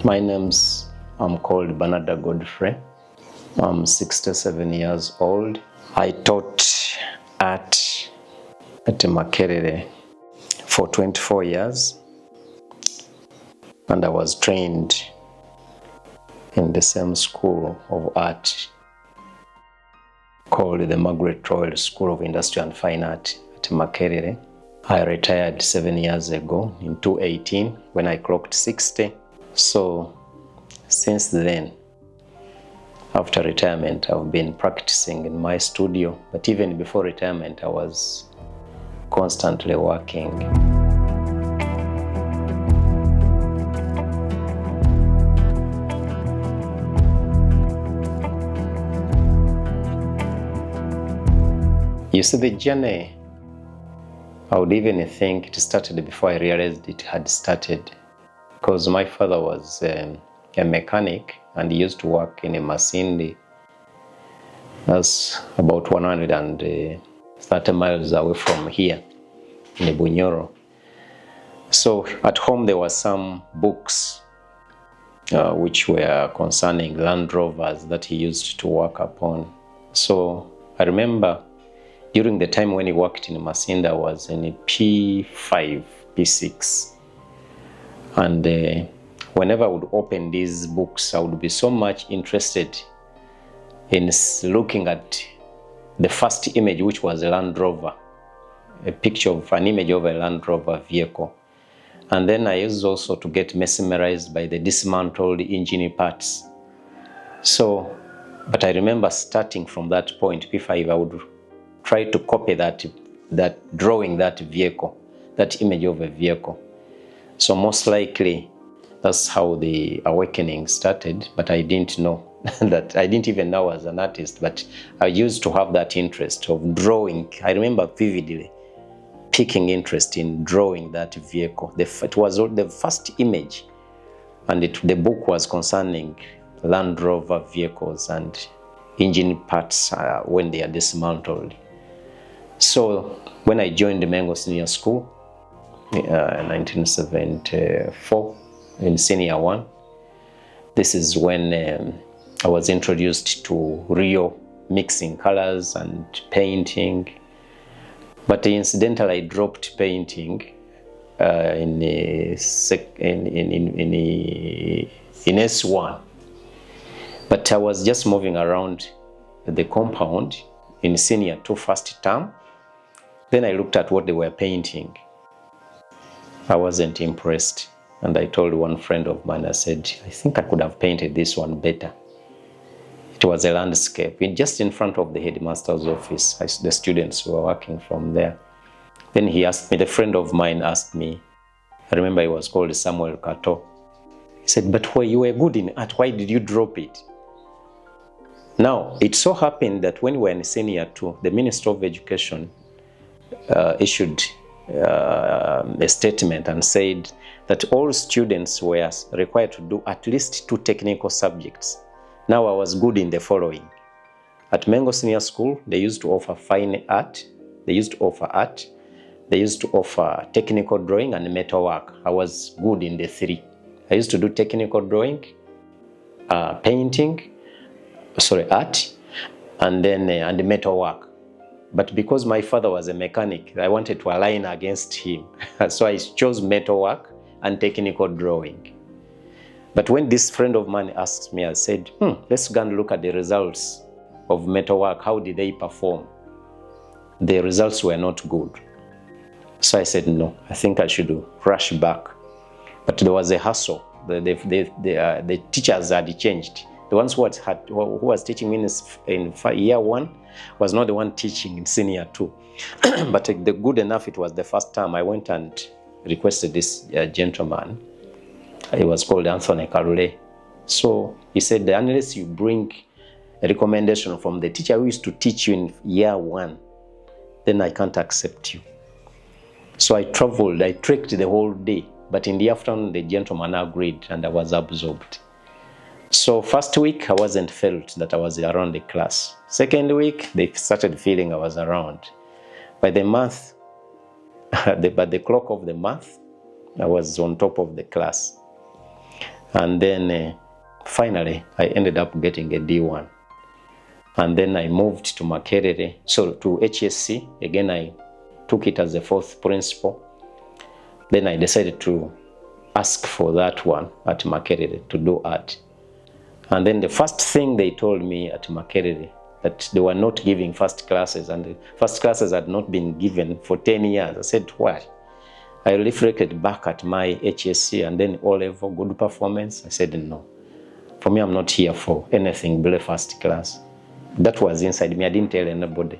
I'm called Banadda Godfrey. I'm 67 years old. I taught art at Makerere for 24 years, and I was trained in the same school of art called the Margaret Royal School of Industrial and Fine Art at Makerere. I retired 7 years ago in 2018 when I clocked 60. So since then, after retirement, I've been practicing in my studio, but even before retirement, I was constantly working. You see, the journey, I would even think it started before I realized it had started, because my father was a mechanic and he used to work in a Masindi. That's about 130 miles away from here in Bunyoro. So at home there were some books which were concerning Land Rovers that he used to work upon. So I remember during the time when he worked in Masindi, I was in a P5, P6. And whenever I would open these books, I would be so much interested in looking at the first image, which was a Land Rover, a picture of an image of a Land Rover vehicle. And then I used also to get mesmerized by the dismantled engine parts. So, but I remember starting from that point, P5, I would try to copy that drawing, that vehicle, that image of a vehicle. So most likely, that's how the awakening started, but I didn't know that. I didn't even know as an artist, but I used to have that interest of drawing. I remember vividly picking interest in drawing that vehicle. It was the first image, and the book was concerning Land Rover vehicles and engine parts when they are dismantled. So when I joined the Mengo Senior School in 1974, in Senior 1, this is when I was introduced to real mixing colors and painting. But incidentally, I dropped painting in S1. But I was just moving around the compound in Senior 2 first term. Then I looked at what they were painting. I wasn't impressed. And I told one friend of mine, I said, I think I could have painted this one better. It was a landscape, just in front of the headmaster's office. The students were working from there. Then he asked me, the friend of mine asked me, I remember he was called Samuel Kato. He said, but you were good in art, why did you drop it? Now, it so happened that when we were in Senior 2, the Minister of Education issued a statement and said that all students were required to do at least 2 technical subjects. Now I was good in the following. At Mengo Senior School, they used to offer fine art, they used to offer art, they used to offer technical drawing and metalwork. I was good in the 3. I used to do technical drawing, art, and then and metalwork. But because my father was a mechanic, I wanted to align against him. So I chose metalwork and technical drawing. But when this friend of mine asked me, I said, let's go and look at the results of metalwork. How did they perform? The results were not good. So I said, no, I think I should rush back. But there was a hassle. The teachers had changed. The ones who was teaching me in year 1 was not the one teaching in Senior 2. But the good enough, it was the first time I went and requested this gentleman. He was called Anthony Karule. So he said, unless you bring a recommendation from the teacher who used to teach you in year 1, then I can't accept you. So I traveled, I trekked the whole day. But in the afternoon, the gentleman agreed and I was absorbed. So first week, I wasn't felt that I was around the class. Second week, they started feeling I was around. By the month, by the clock of the month, I was on top of the class. And then finally, I ended up getting a D1. And then I moved to Makerere, so to HSC. Again, I took it as a fourth principal. Then I decided to ask for that one at Makerere to do art. And then the first thing they told me at Makerere, that they were not giving first classes, and the first classes had not been given for 10 years. I said, why? I reflected back at my HSC and then O-level good performance. I said, no. For me, I'm not here for anything below first class. That was inside me. I didn't tell anybody.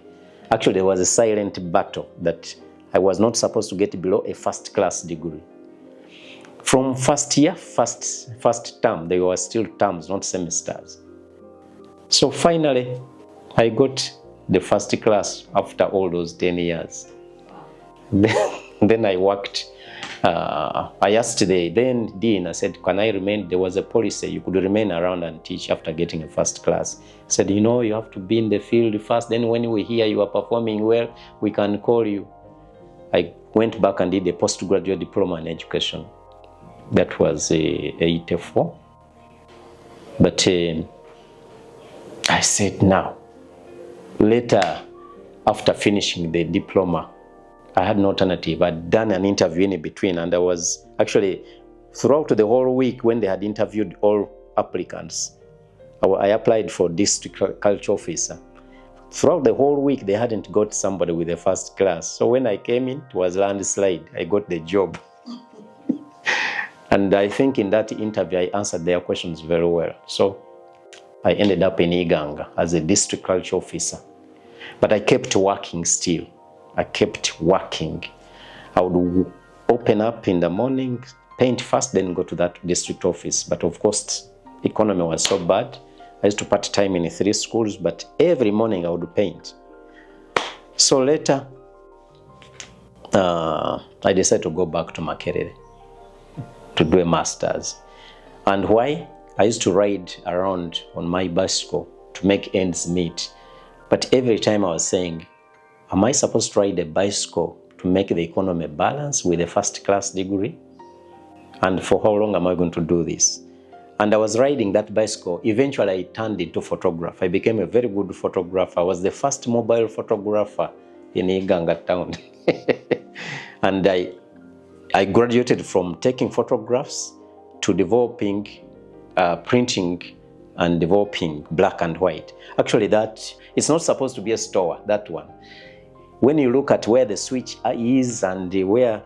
Actually, there was a silent battle that I was not supposed to get below a first class degree. From first year, first term, they were still terms, not semesters. So finally, I got the first class after all those 10 years. Then I worked. I asked the then dean, I said, can I remain? There was a policy, you could remain around and teach after getting a first class. He said, you know, you have to be in the field first. Then when we hear you are performing well, we can call you. I went back and did a postgraduate diploma in education. That was 84. But I said, now, later, after finishing the diploma, I had no alternative. I'd done an interview in between, and I was actually, throughout the whole week when they had interviewed all applicants, I applied for district culture officer. Throughout the whole week, they hadn't got somebody with a first class. So when I came in, it was landslide. I got the job. And I think in that interview, I answered their questions very well. So I ended up in Iganga as a district culture officer. But I kept working still. I kept working. I would open up in the morning, paint first, then go to that district office. But of course, economy was so bad. I used to part-time in 3 schools, but every morning I would paint. So later, I decided to go back to Makerere to do a master's. And why? I used to ride around on my bicycle to make ends meet. But every time I was saying, am I supposed to ride a bicycle to make the economy balance with a first class degree? And for how long am I going to do this? And I was riding that bicycle. Eventually, I turned into photographer. I became a very good photographer. I was the first mobile photographer in Iganga town. And I graduated from taking photographs to developing, printing, and developing black and white. Actually, that it's not supposed to be a store, that one. When you look at where the switch is and where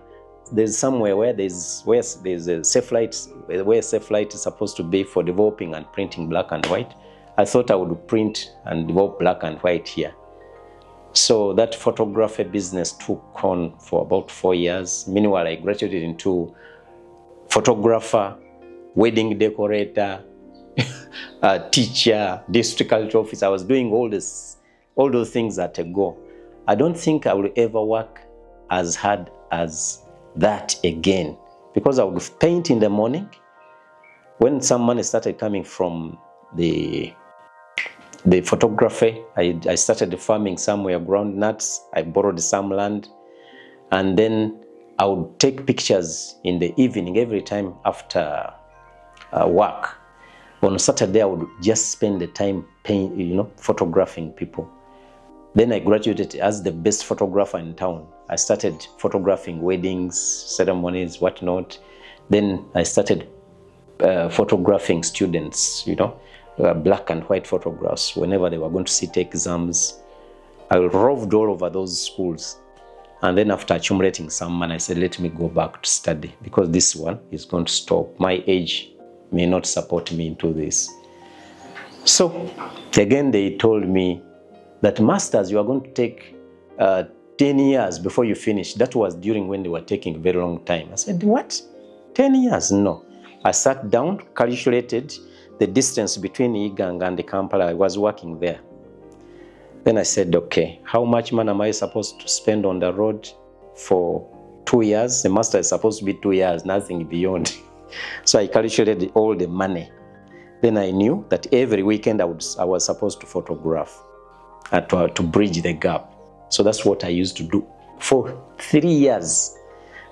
there's somewhere where there's a safe light, where safe light is supposed to be for developing and printing black and white, I thought I would print and develop black and white here. So that photography business took on for about 4 years. Meanwhile, I graduated into photographer, wedding decorator, teacher, district culture officer. I was doing all those things at a go. I don't think I will ever work as hard as that again, because I would paint in the morning. When some money started coming from the photography, I started farming somewhere, groundnuts. I borrowed some land, and then I would take pictures in the evening every time after work. On Saturday, I would just spend the time photographing people. Then I graduated as the best photographer in town. I started photographing weddings, ceremonies, whatnot. Then I started photographing students, black and white photographs whenever they were going to sit exams. I roved all over those schools. And then after accumulating some money, I said, let me go back to study, because this one is going to stop. My age may not support me into this. So again, they told me that masters, you are going to take 10 years before you finish. That was during when they were taking a very long time. I said, what? 10 years? No. I sat down, calculated the distance between Iganga and the Kampala. I was working there. Then I said, okay, how much money am I supposed to spend on the road for 2 years? The master is supposed to be 2 years, nothing beyond. So I calculated all the money. Then I knew that every weekend I was supposed to photograph to bridge the gap. So that's what I used to do for 3 years.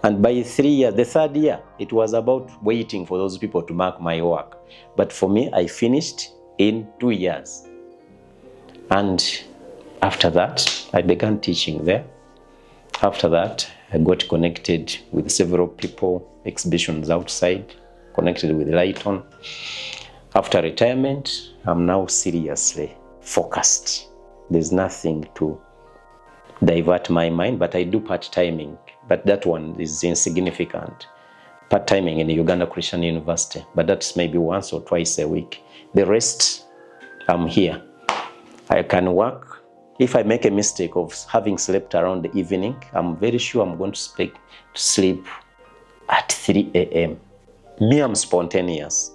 And by 3 years, the third year, it was about waiting for those people to mark my work. But for me, I finished in 2 years. And after that, I began teaching there. After that, I got connected with several people, exhibitions outside, connected with Lighton. After retirement, I'm now seriously focused. There's nothing to divert my mind, but I do part-timing. But that one is insignificant. Part-timing in the Uganda Christian University, but that's maybe once or twice a week. The rest, I'm here. I can work. If I make a mistake of having slept around the evening, I'm very sure I'm going to sleep at 3 a.m. Me, I'm spontaneous.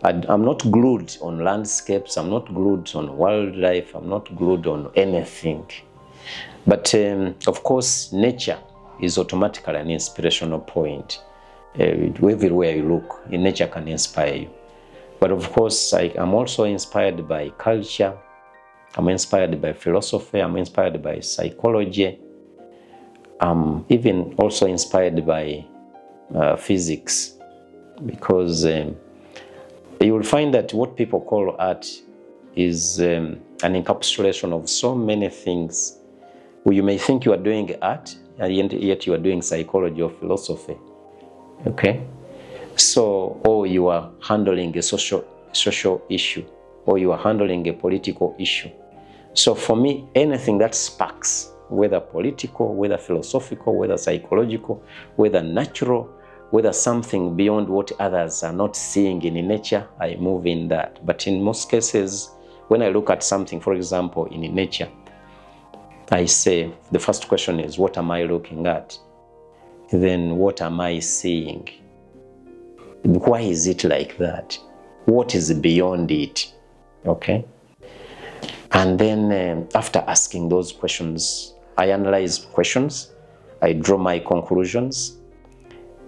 I'm not glued on landscapes. I'm not glued on wildlife. I'm not glued on anything. But of course, nature is automatically an inspirational point. Everywhere you look, nature can inspire you. But of course, I'm also inspired by culture. I'm inspired by philosophy. I'm inspired by psychology. I'm even also inspired by physics, because you will find that what people call art is an encapsulation of so many things. You may think you are doing art, and yet you are doing psychology or philosophy. Okay? So, or you are handling a social issue, or you are handling a political issue. So for me, anything that sparks, whether political, whether philosophical, whether psychological, whether natural, whether something beyond what others are not seeing in nature, I move in that. But in most cases, when I look at something, for example, in nature, I say, the first question is, what am I looking at? Then what am I seeing? Why is it like that? What is beyond it? Okay? And then after asking those questions, I analyze questions, I draw my conclusions.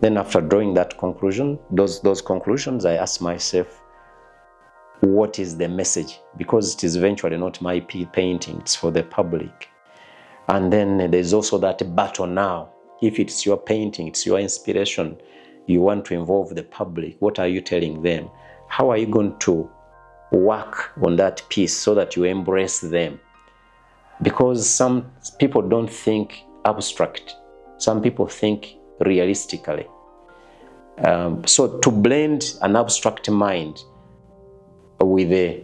Then after drawing that conclusion, those conclusions, I ask myself, what is the message? Because it is eventually not my painting, it's for the public. And then there's also that battle now. If it's your painting, it's your inspiration, you want to involve the public, what are you telling them? How are you going to work on that piece so that you embrace them? Because some people don't think abstract. Some people think realistically. So to blend an abstract mind with a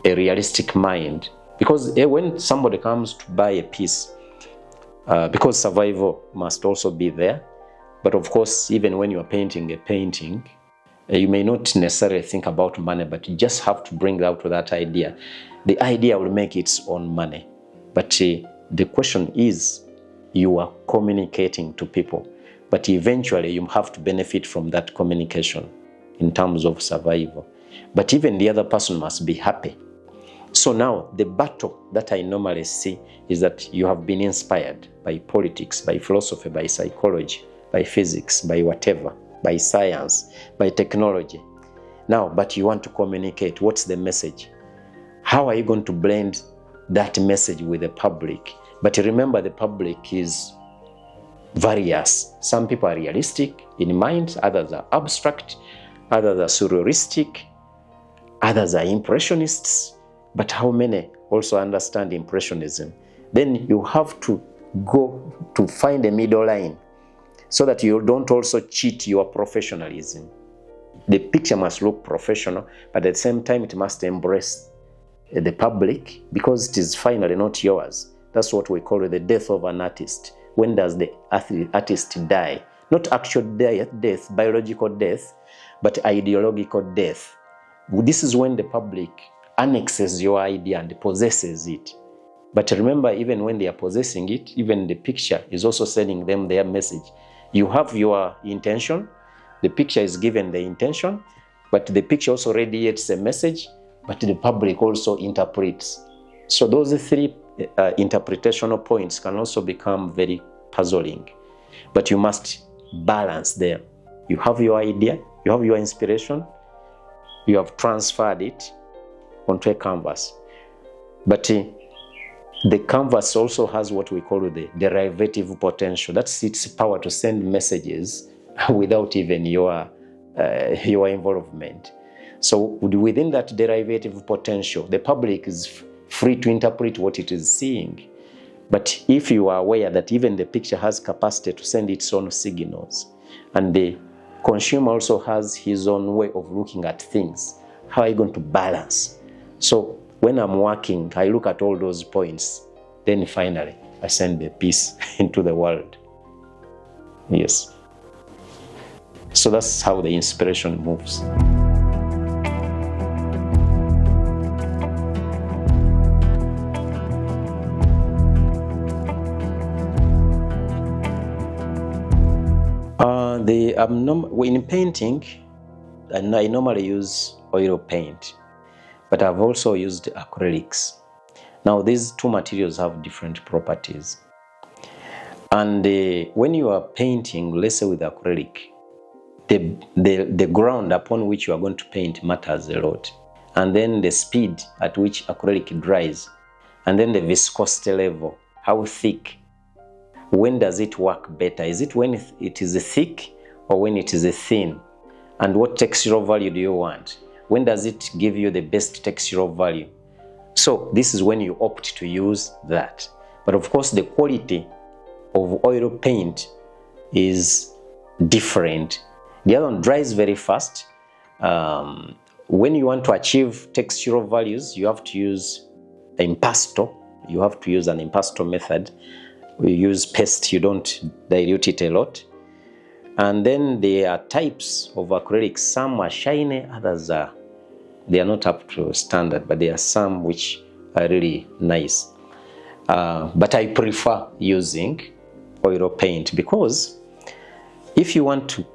realistic mind, because when somebody comes to buy a piece, because survival must also be there, but of course, even when you are painting a painting, you may not necessarily think about money, but you just have to bring out that idea. The idea will make its own money. But the question is, you are communicating to people, but eventually you have to benefit from that communication in terms of survival. But even the other person must be happy. So now the battle that I normally see is that you have been inspired by politics, by philosophy, by psychology, by physics, by whatever, by science, by technology. Now, but you want to communicate. What's the message? How are you going to blend that message with the public? But remember, the public is various. Some people are realistic in mind, others are abstract, others are surrealistic, others are impressionists. But how many also understand impressionism? Then you have to go to find a middle line so that you don't also cheat your professionalism. The picture must look professional, but at the same time it must embrace the public, because it is finally not yours. That's what we call the death of an artist. When does the artist die? Not actual death, biological death, but ideological death. This is when the public annexes your idea and possesses it. But remember, even when they are possessing it, even the picture is also sending them their message. You have your intention, the picture is given the intention, but the picture also radiates a message, but the public also interprets. So those three interpretational points can also become very puzzling. But you must balance them. You have your idea, you have your inspiration, you have transferred it onto a canvas. But The canvas also has what we call the derivative potential. That's its power to send messages without even your involvement. So within that derivative potential, the public is free to interpret what it is seeing. But if you are aware that even the picture has capacity to send its own signals, and the consumer also has his own way of looking at things, how are you going to balance? So when I'm working, I look at all those points. Then finally, I send the piece into the world. Yes. So that's how the inspiration moves. In painting, I normally use oil paint, but I've also used acrylics. Now, these two materials have different properties. And when you are painting, let's say with acrylic, the ground upon which you are going to paint matters a lot. And then the speed at which acrylic dries, and then the viscosity level, how thick. When does it work better? Is it when it is thick or when it is thin? And what textural value do you want? When does it give you the best textural value? So this is when you opt to use that. But of course, the quality of oil paint is different. The other one dries very fast. When you want to achieve textural values, you have to use impasto. You have to use an impasto method. We use paste, you don't dilute it a lot. And then there are types of acrylics. Some are shiny, others they are not up to standard, but there are some which are really nice. But I prefer using oil paint because if you want to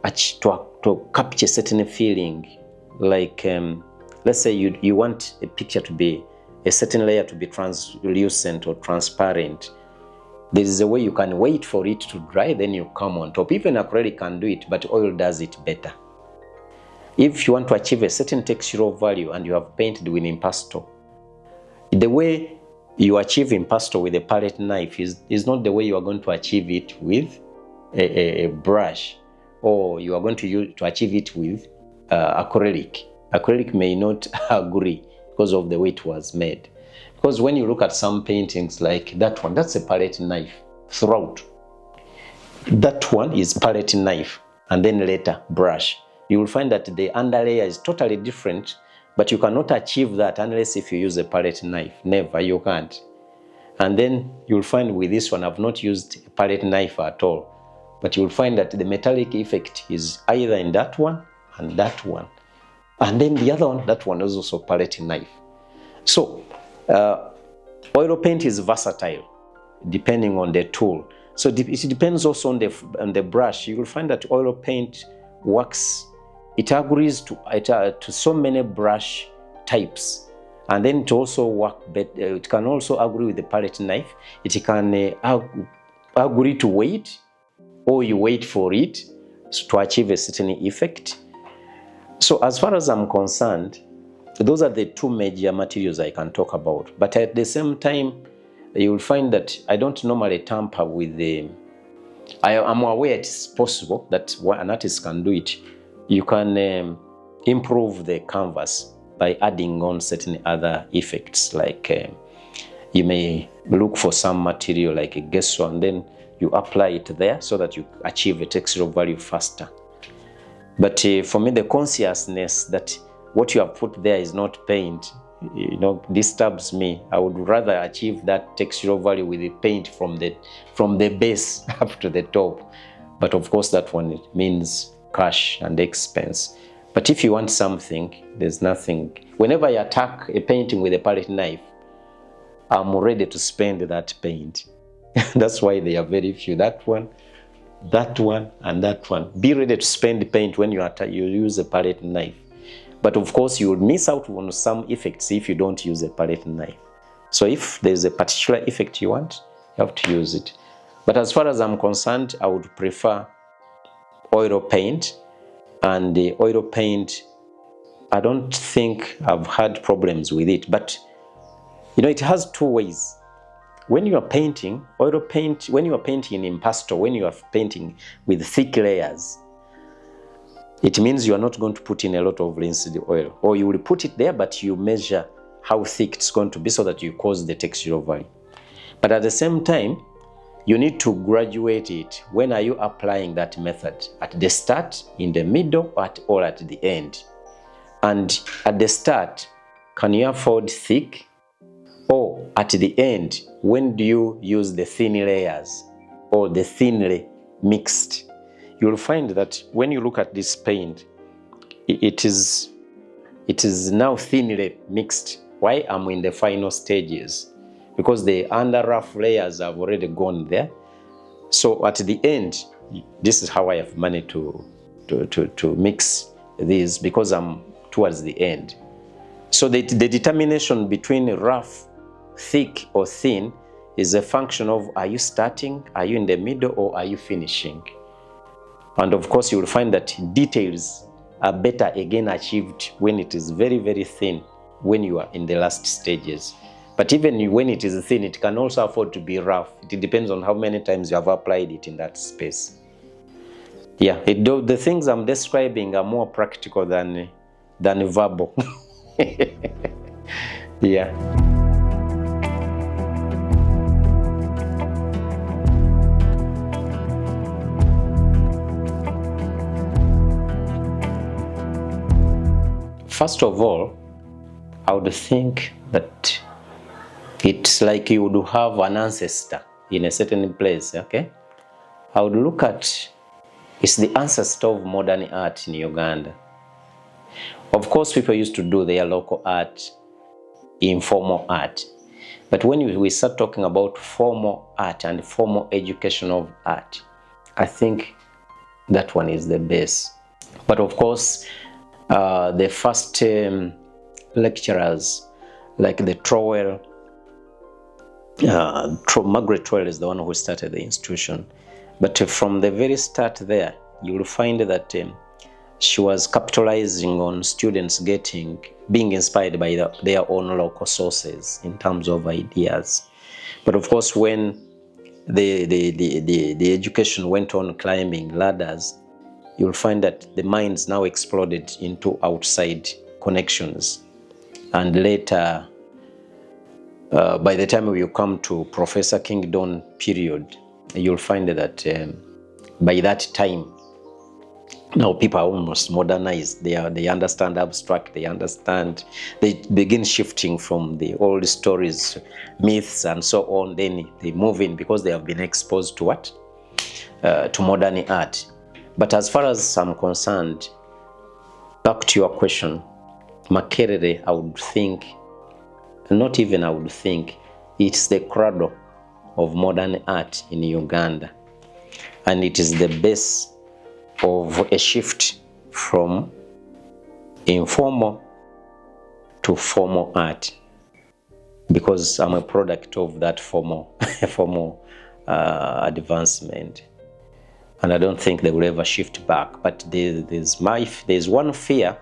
capture certain feeling, like let's say you want a picture to be, a certain layer to be translucent or transparent, there is a way you can wait for it to dry, then you come on top. Even acrylic can do it, but oil does it better. If you want to achieve a certain textural value and you have painted with impasto, the way you achieve impasto with a palette knife is not the way you are going to achieve it with a brush, or you are going to achieve it with acrylic. Acrylic may not agree because of the way it was made. Because when you look at some paintings like that one, that's a palette knife throughout. That one is palette knife and then later brush. You will find that the underlayer is totally different, but you cannot achieve that unless if you use a palette knife. Never, you can't. And then you'll find with this one, I've not used a palette knife at all, but you'll find that the metallic effect is either in that one and that one. And then the other one, that one is also palette knife. So, oil paint is versatile depending on the tool. So it depends also on the brush. You will find that oil paint works, it agrees to so many brush types, and then it also work better. It can also agree with the palette knife. It can agree to wait, or you wait for it to achieve a certain effect. So as far as I'm concerned, those are the two major materials I can talk about. But at the same time, you will find that I don't normally tamper with the... I'm aware it's possible that an artist can do it. You can improve the canvas by adding on certain other effects. Like you may look for some material like a gesso and then you apply it there so that you achieve a textural value faster. But for me, the consciousness that what you have put there is not paint, disturbs me. I would rather achieve that textural value with the paint from the base up to the top. But of course, that one, it means cash and expense. But if you want something, there's nothing. Whenever I attack a painting with a palette knife, I'm ready to spend that paint. That's why they are very few. That one, and that one. Be ready to spend paint when you use a palette knife. But of course, you will miss out on some effects if you don't use a palette knife. So if there's a particular effect you want, you have to use it. But as far as I'm concerned, I would prefer oil paint. And the oil paint, I don't think I've had problems with it. But, it has two ways. when you are painting, oil paint, when you are painting in impasto, when you are painting with thick layers, it means you are not going to put in a lot of linseed oil, or you will put it there, but you measure how thick it's going to be so that you cause the textural value. But at the same time, you need to graduate it. When are you applying that method? At the start, in the middle, or at the end? And at the start, can you afford thick? Or at the end, when do you use the thin layers or the thinly mixed? You'll find that when you look at this paint, it is now thinly mixed. Why? I'm in the final stages, because the under rough layers have already gone there. So at the end, this is how I have managed to mix these, because I'm towards the end. So the determination between rough, thick or thin is a function of, are you starting, are you in the middle, or are you finishing? And of course, you will find that details are better again achieved when it is very, very thin, when you are in the last stages. But even when it is thin, it can also afford to be rough. It depends on how many times you have applied it in that space. Yeah, the things I'm describing are more practical than verbal. Yeah. First of all, I would think that it's like you would have an ancestor in a certain place, okay? I would look at, it's the ancestor of modern art in Uganda. Of course, people used to do their local art, informal art. But when we start talking about formal art and formal education of art, I think that one is the base. But of course, the first lecturers, like the Trowell, Margaret Trowell is the one who started the institution. But from the very start there, you will find that she was capitalizing on students being inspired by their own local sources in terms of ideas. But of course, when the education went on climbing ladders, you'll find that the minds now exploded into outside connections. And later, by the time you come to Professor Kingdon period, you'll find that by that time, now people are almost modernized. They understand abstract, they begin shifting from the old stories, myths and so on. Then they move in because they have been exposed to what? To modern art. But as far as I'm concerned, back to your question, Makerere, I would think, it's the cradle of modern art in Uganda. And it is the base of a shift from informal to formal art, because I'm a product of that formal advancement. And I don't think they will ever shift back. But there's one fear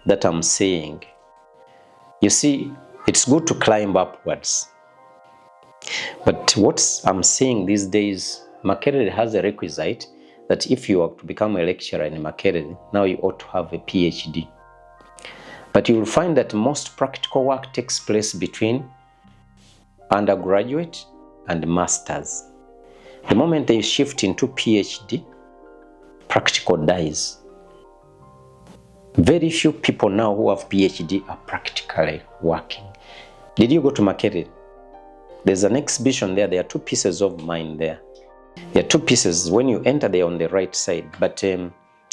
that I'm seeing. You see, it's good to climb upwards. But what I'm seeing these days, Makerere has a requisite that if you are to become a lecturer in Makerere, now you ought to have a PhD. But you will find that most practical work takes place between undergraduate and masters. The moment they shift into PhD, practical dies. Very few people now who have PhD are practically working. Did you go to Makerere? There's an exhibition there. There are two pieces of mine there. There are two pieces. When you enter, they're on the right side. But I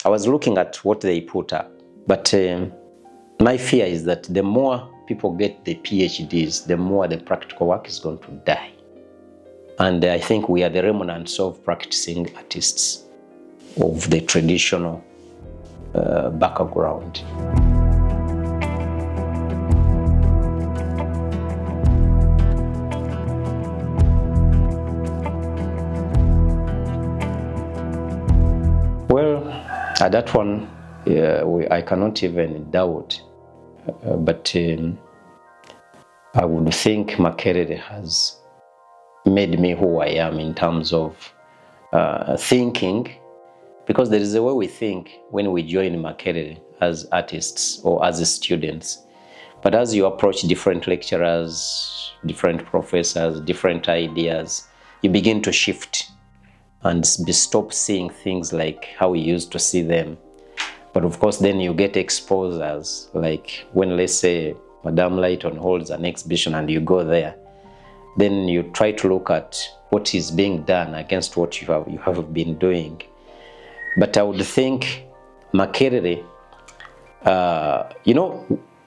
was looking at what they put up. But my fear is that the more people get the PhDs, the more the practical work is going to die. And I think we are the remnants of practicing artists of the traditional background. Well, at that one, I cannot even doubt, but I would think Makerere has made me who I am in terms of thinking, because there is a way we think when we join Makerere as artists or as students. But as you approach different lecturers, different professors, different ideas, you begin to shift and stop seeing things like how we used to see them. But of course, then you get exposures, like when, let's say, Madame Lighton holds an exhibition and you go there, then you try to look at what is being done against what you have been doing. But I would think Makerere,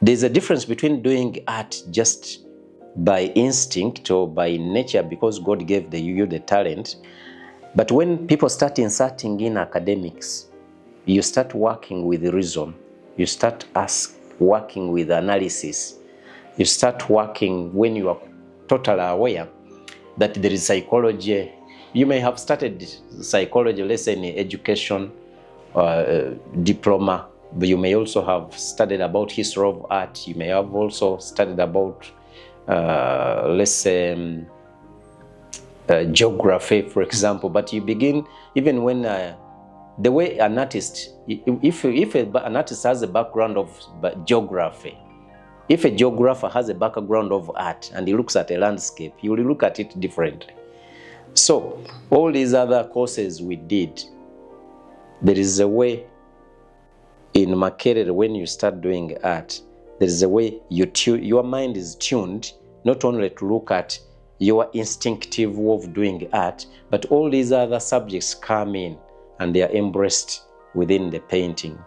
there's a difference between doing art just by instinct or by nature because God gave you the talent. But when people start inserting in academics, you start working with reason. You start working with analysis. You start working when you are totally aware that there is psychology. You may have started psychology, let's say in education, diploma, but you may also have studied about history of art. You may have also studied about, let's say, geography, for example. But you begin, even when, the way an artist, if an artist has a background of geography, if a geographer has a background of art and he looks at a landscape, you will look at it differently. So all these other courses we did, there is a way in Makerere when you start doing art, there is a way your mind is tuned not only to look at your instinctive way of doing art, but all these other subjects come in and they are embraced within the painting.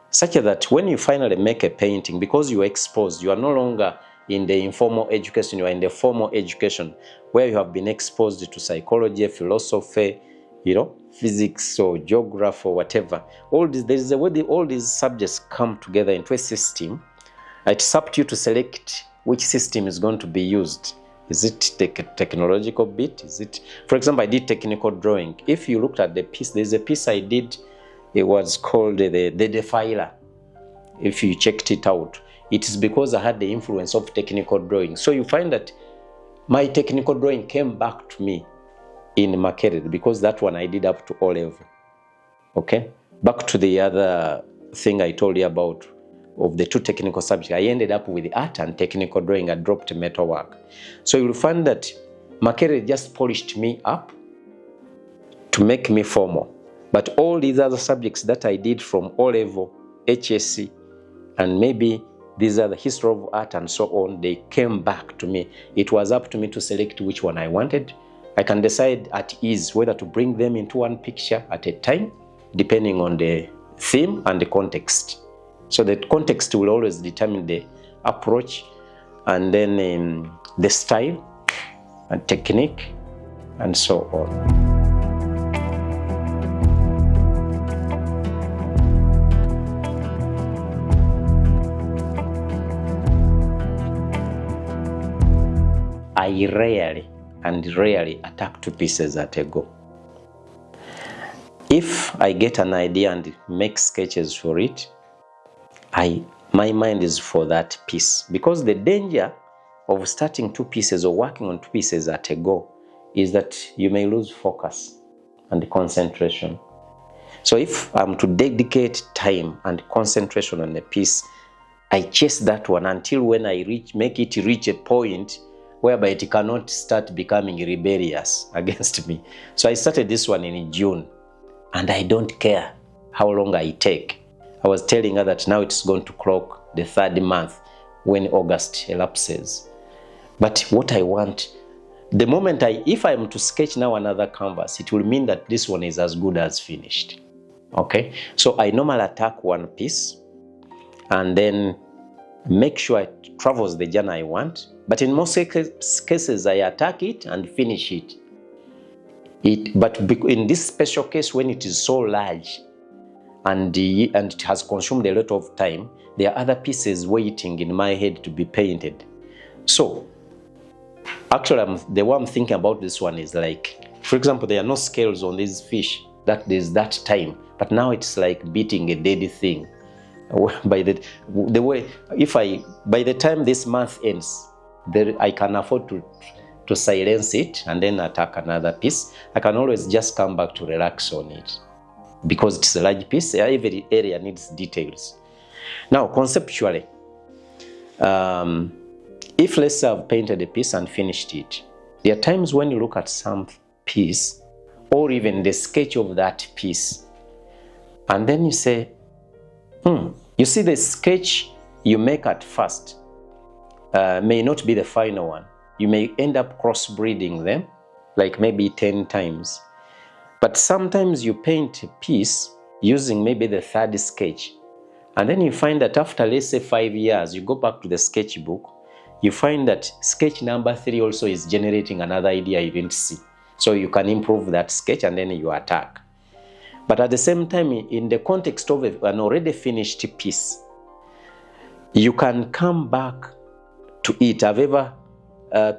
Such that when you finally make a painting, because you are exposed, you are no longer in the informal education, you are in the formal education, where you have been exposed to psychology, philosophy, physics or geography or whatever. All this, there is a way all these subjects come together into a system. It's up to you to select which system is going to be used. Is it the technological bit? Is it, for example, I did technical drawing. If you looked at the piece, there's a piece I did, it was called the defiler. If you checked it out, it is because I had the influence of technical drawing. So you find that my technical drawing came back to me in Makerere because that one I did up to O level. Okay? Back to the other thing I told you about of the two technical subjects, I ended up with art and technical drawing. I dropped metalwork. So you'll find that Makerere just polished me up to make me formal. But all these other subjects that I did from O level, HSC, and maybe these are the history of art and so on, they came back to me. It was up to me to select which one I wanted. I can decide at ease whether to bring them into one picture at a time, depending on the theme and the context. So the context will always determine the approach, and then the style and technique and so on. I rarely attack two pieces at a go. If I get an idea and make sketches for it, my mind is for that piece. Because the danger of starting two pieces or working on two pieces at a go is that you may lose focus and concentration. So if I'm to dedicate time and concentration on a piece, I chase that one until when I make it reach a point whereby it cannot start becoming rebellious against me. So I started this one in June, and I don't care how long I take. I was telling her that now it's going to clock the 3rd month when August elapses. But what I want, the moment if I'm to sketch now another canvas, it will mean that this one is as good as finished. Okay? So I normally attack one piece and then make sure it travels the journey I want. But in most cases, I attack it and finish it. But in this special case, when it is so large and it has consumed a lot of time, there are other pieces waiting in my head to be painted. So, actually, the way I'm thinking about this one is like, for example, there are no scales on these fish. That there's that time, but now it's like beating a dead thing. By the way, by the time this month ends, I can afford to to silence it and then attack another piece. I can always just come back to relax on it because it's a large piece. Every area needs details. Now, conceptually, if let's say I've painted a piece and finished it, there are times when you look at some piece or even the sketch of that piece, and then you say, you see the sketch you make at first may not be the final one. You may end up crossbreeding them, like maybe 10 times. But sometimes you paint a piece using maybe the third sketch, and then you find that after, let's say, 5 years, you go back to the sketchbook, you find that sketch number 3 also is generating another idea you didn't see. So you can improve that sketch and then you attack. But at the same time, in the context of an already finished piece, you can come back to it. I've ever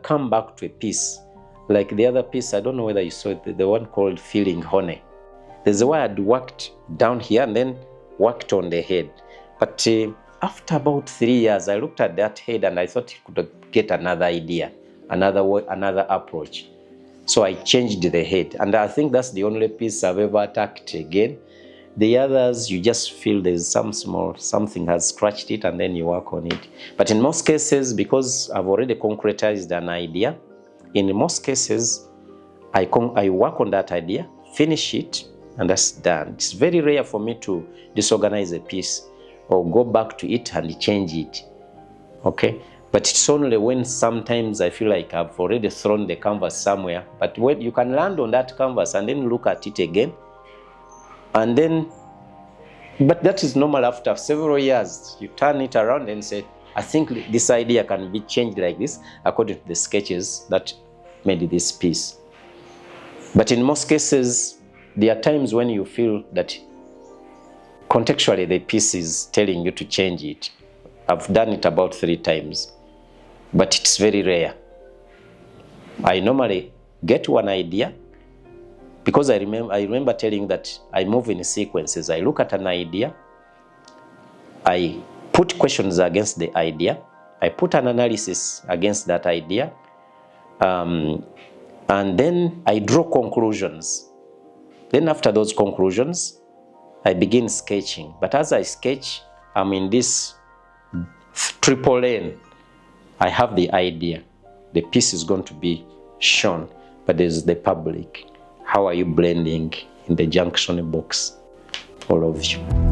come back to a piece, like the other piece, I don't know whether you saw it, the one called Feeling Honey. There's a way I'd worked down here and then worked on the head. But after about 3 years, I looked at that head and I thought it could get another idea, another approach. So I changed the head, and I think that's the only piece I've ever attacked again. The others, you just feel there's something has scratched it and then you work on it. But in most cases, because I've already concretized an idea, in most cases, I work on that idea, finish it, and that's done. It's very rare for me to disorganize a piece or go back to it and change it, okay? But it's only when sometimes I feel like I've already thrown the canvas somewhere, but when you can land on that canvas and then look at it again, and then, but that is normal. After several years, you turn it around and say, I think this idea can be changed like this according to the sketches that made this piece. But in most cases, there are times when you feel that contextually the piece is telling you to change it. I've done it about 3 times, but it's very rare. I normally get one idea, because I remember telling that I move in sequences. I look at an idea, I put questions against the idea, I put an analysis against that idea, and then I draw conclusions. Then after those conclusions, I begin sketching. But as I sketch, I'm in this triple lane. I have the idea. The piece is going to be shown, but there's the public. How are you blending in the junction box? All of you.